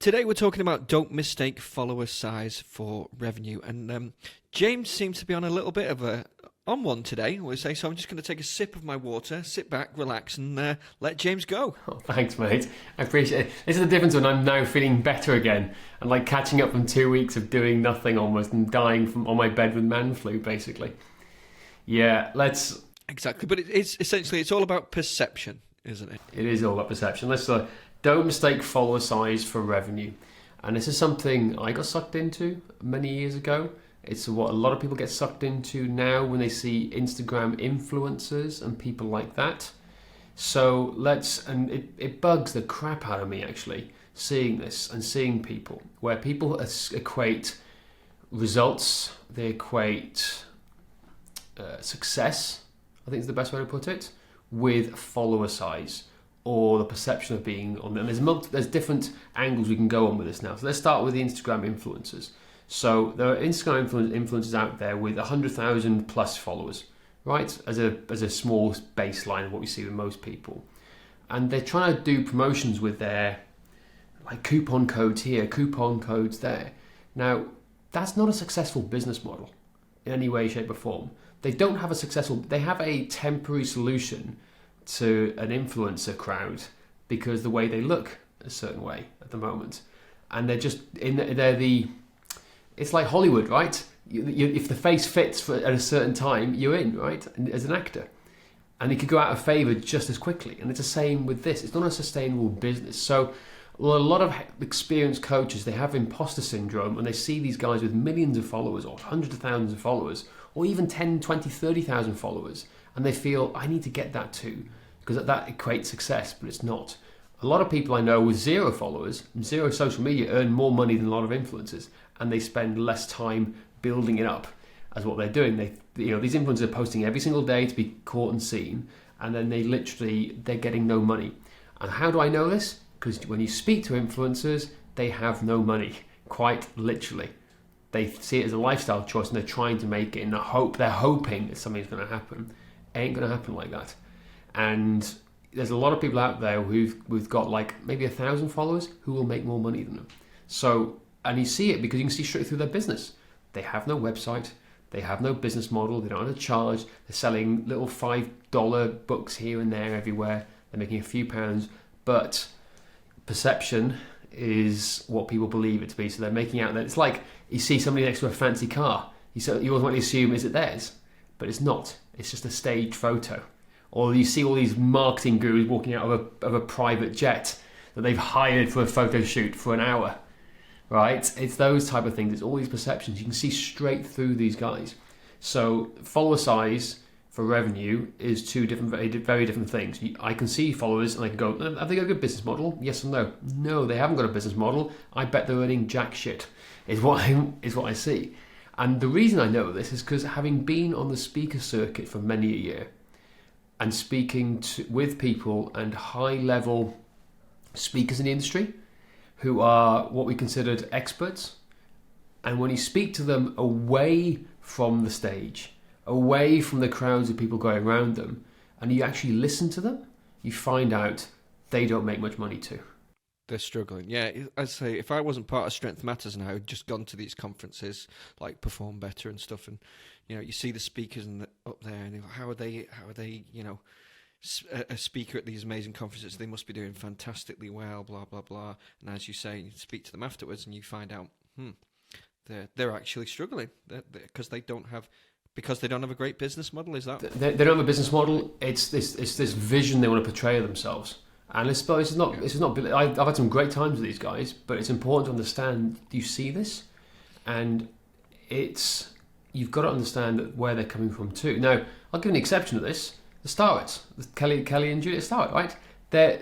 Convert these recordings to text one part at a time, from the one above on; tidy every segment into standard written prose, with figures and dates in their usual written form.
Today we're talking about don't mistake follower size for revenue, and James seems to be on a little bit of a on one today. We'll say so. I'm just going to take a sip of my water, sit back, relax, and let James go. Oh, thanks, mate. I appreciate it. This is the difference when I'm now feeling better again and like catching up from 2 weeks of doing nothing almost and dying from on my bed with man flu, basically. Yeah, let's. Exactly, but it's essentially it's all about perception, isn't it? It is all about perception. Let's don't mistake follower size for revenue. And this is something I got sucked into many years ago. It's what a lot of people get sucked into now when they see Instagram influencers and people like that. So it bugs the crap out of me actually, seeing this and seeing people, where people equate results, they equate success, I think is the best way to put it, with follower size or the perception of being on them. There's different angles we can go on with this now. So let's start with the Instagram influencers. So there are Instagram influencers out there with 100,000 plus followers, right? As a small baseline of what we see with most people. And they're trying to do promotions with their like coupon codes here, coupon codes there. Now, that's not a successful business model in any way, shape or form. They have a temporary solution to an influencer crowd because the way they look a certain way at the moment. And it's like Hollywood, right? If the face fits at a certain time, you're in, right? As an actor. And it could go out of favour just as quickly. And it's the same with this. It's not a sustainable business. So a lot of experienced coaches, they have imposter syndrome and they see these guys with millions of followers or hundreds of thousands of followers or even 10, 20, 30,000 followers. And they feel, I need to get that too, because that equates success, but it's not. A lot of people I know with zero followers, zero social media, earn more money than a lot of influencers, and they spend less time building it up as what they're doing. These influencers are posting every single day to be caught and seen, and then they're getting no money. And how do I know this? Because when you speak to influencers, they have no money, quite literally. They see it as a lifestyle choice and they're trying to make it in they're hoping that something's going to happen. Ain't going to happen like that. And there's a lot of people out there who've got like maybe 1,000 followers who will make more money than them. So, and you see it because you can see straight through their business. They have no website. They have no business model. They don't have a charge. They're selling little $5 books here and there everywhere. They're making a few pounds. But perception is what people believe it to be. So they're making out that it's like you see somebody next to a fancy car. You automatically assume, is it theirs? But it's not. It's just a staged photo. Or you see all these marketing gurus walking out of a private jet that they've hired for a photo shoot for an hour, right? It's those type of things. It's all these perceptions. You can see straight through these guys. So follower size for revenue is two different, very different things. I can see followers and I can go, have they got a good business model? Yes or no? No, they haven't got a business model. I bet they're earning jack shit, is what I see. And the reason I know this is because having been on the speaker circuit for many a year and speaking with people and high-level speakers in the industry who are what we considered experts, and when you speak to them away from the stage, away from the crowds of people going around them, and you actually listen to them, you find out they don't make much money too. They're struggling. Yeah, I'd say if I wasn't part of Strength Matters and I had just gone to these conferences, like Perform Better and stuff, and you see the speakers up there, and how are they? A speaker at these amazing conferences, they must be doing fantastically well. Blah blah blah. And as you say, you speak to them afterwards, and you find out, they're actually struggling because they don't have a great business model. Is that they don't have a business model? It's this vision they want to portray of themselves. And I've had some great times with these guys, but it's important to understand, do you see this? And you've got to understand where they're coming from too. Now, I'll give an exception to this. The Starrets, Kelly and Julia Starrett, right? They've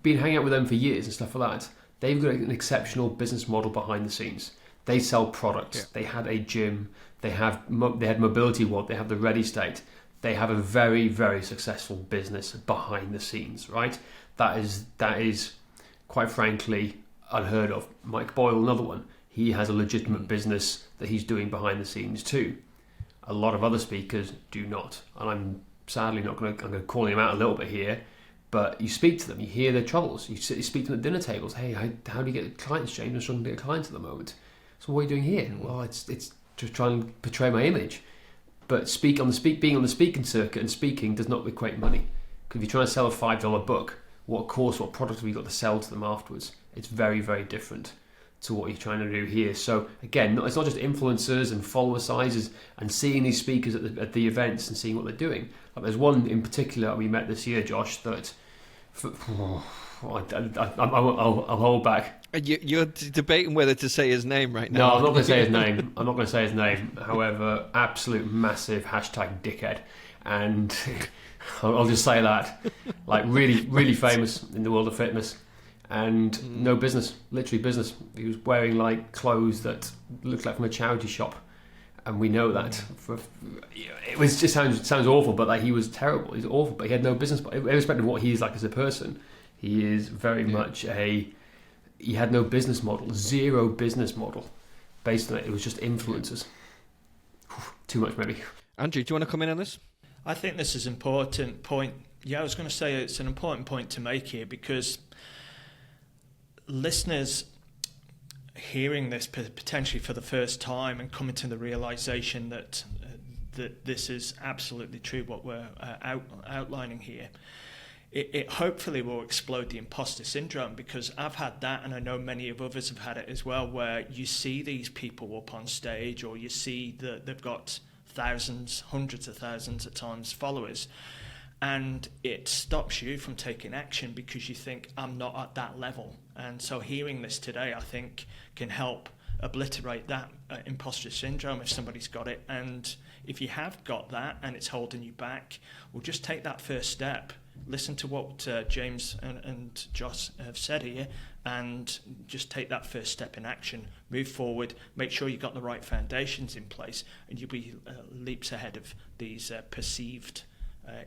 been hanging out with them for years and stuff like that. They've got an exceptional business model behind the scenes. They sell products. Yeah. They had a gym. They had Mobility World. They have the Ready State. They have a very, very successful business behind the scenes, right? That is quite frankly unheard of. Mike Boyle, another one. He has a legitimate business that he's doing behind the scenes too. A lot of other speakers do not, and I'm sadly I'm going to call him out a little bit here, But you speak to them, you hear their troubles. You speak to them at dinner tables. Hey, how do you get clients, James? I'm struggling to get clients at the moment. So what are you doing here? Well, it's just trying to portray my image. But being on the speaking circuit and speaking does not equate money. Because if you're trying to sell a $5 book, what product have you got to sell to them afterwards? It's very, very different to what you're trying to do here. So again, it's not just influencers and follower sizes and seeing these speakers at the events and seeing what they're doing. Like there's one in particular we met this year, Josh, that I'll hold back. You're debating whether to say his name right now. No, I'm not going to say his name. However, absolute massive #dickhead, and I'll just say that, like really, really famous in the world of fitness, and no business, literally business. He was wearing like clothes that looked like from a charity shop, and we know that. It was just sounds awful, but like he was terrible. He's awful, but he had no business. Irrespective of what he's like as a person, he is very much he had no business model, zero business model based on it. It was just influencers. Too much, maybe. Andrew, do you want to come in on this? I think this is an important point. Yeah, I was going to say it's an important point to make here, because listeners hearing this potentially for the first time and coming to the realization that this is absolutely true, what we're outlining here, it hopefully will explode the imposter syndrome, because I've had that, and I know many of others have had it as well, where you see these people up on stage, or you see that they've got thousands, hundreds of thousands at times followers, and it stops you from taking action because you think, I'm not at that level. And so hearing this today, I think, can help obliterate that imposter syndrome if somebody's got it. And if you have got that and it's holding you back, well, just take that first step. Listen to what James and Josh have said here, and just take that first step in action. Move forward, make sure you've got the right foundations in place, and you'll be leaps ahead of these perceived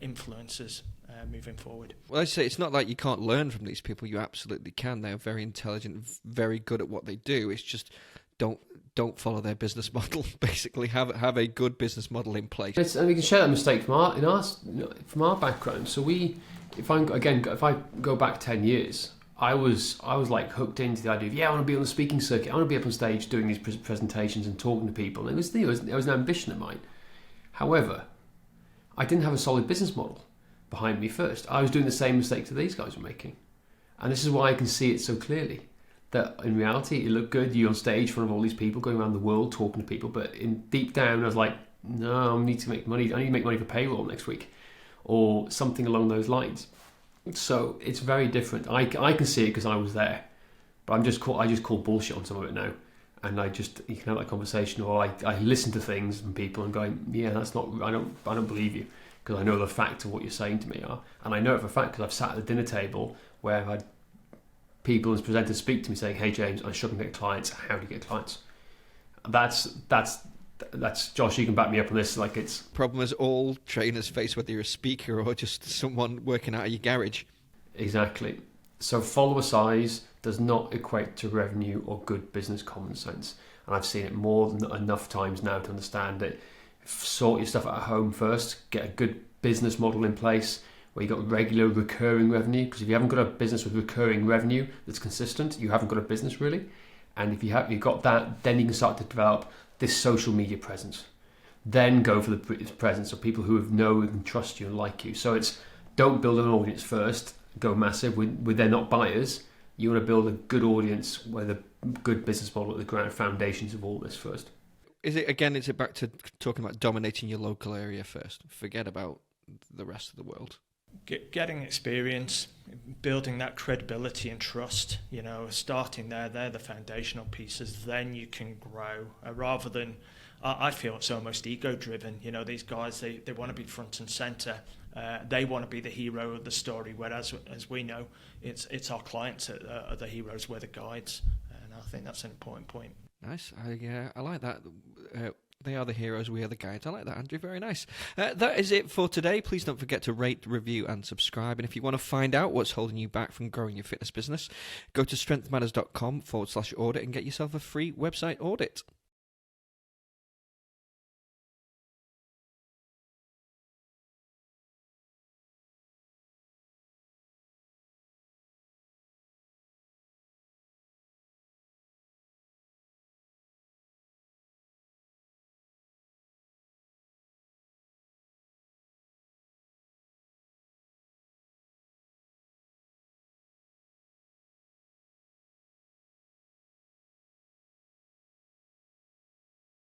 influencers moving forward. Well, I say it's not like you can't learn from these people. You absolutely can. They're very intelligent, very good at what they do. It's just don't follow their business model. Basically, have a good business model in place. And we can share that mistake from our background. So if I go back 10 years, I was like hooked into the idea of, I want to be on the speaking circuit. I want to be up on stage doing these presentations and talking to people. And it was an ambition of mine. However, I didn't have a solid business model behind me first. I was doing the same mistakes that these guys were making. And this is why I can see it so clearly. That in reality, it looked good. You're on stage in front of all these people, going around the world, talking to people. But deep down, I was like, no, I need to make money. I need to make money for payroll next week, or something along those lines. So it's very different. I can see it because I was there, but I just call bullshit on some of it now. And you can have that conversation, or I listen to things from people and going, yeah, that's not. I don't believe you, because I know the fact of what you're saying to me are, and I know it for a fact because I've sat at the dinner table where I've had people as presenters speak to me saying, hey James, I'm struggling to get clients. How do you get clients? That's Josh, you can back me up on this. Like, it's problem as all trainers face, whether you're a speaker or just someone working out of your garage. Exactly. So follower size does not equate to revenue or good business common sense. And I've seen it more than enough times now to understand that. Sort your stuff at home first, get a good business model in place where you've got regular recurring revenue, because if you haven't got a business with recurring revenue that's consistent, you haven't got a business really. And if you've got that, then you can start to develop this social media presence. Then go for the presence of people who know and trust you and like you. So it's, don't build an audience first, go massive with they're not buyers. You want to build a good audience with a good business model at the ground foundations of all this first. Is it back to talking about dominating your local area first? Forget about the rest of the world. Getting experience, building that credibility and trust, starting there, they're the foundational pieces. Then you can grow rather than, I feel it's almost ego driven. These guys, they want to be front and center. They want to be the hero of the story, whereas, as we know, it's our clients that are the heroes, we're the guides. And I think that's an important point. Nice. I like that. They are the heroes, we are the guides. I like that, Andrew. Very nice. That is it for today. Please don't forget to rate, review, and subscribe. And if you want to find out what's holding you back from growing your fitness business, go to strengthmatters.com/audit and get yourself a free website audit.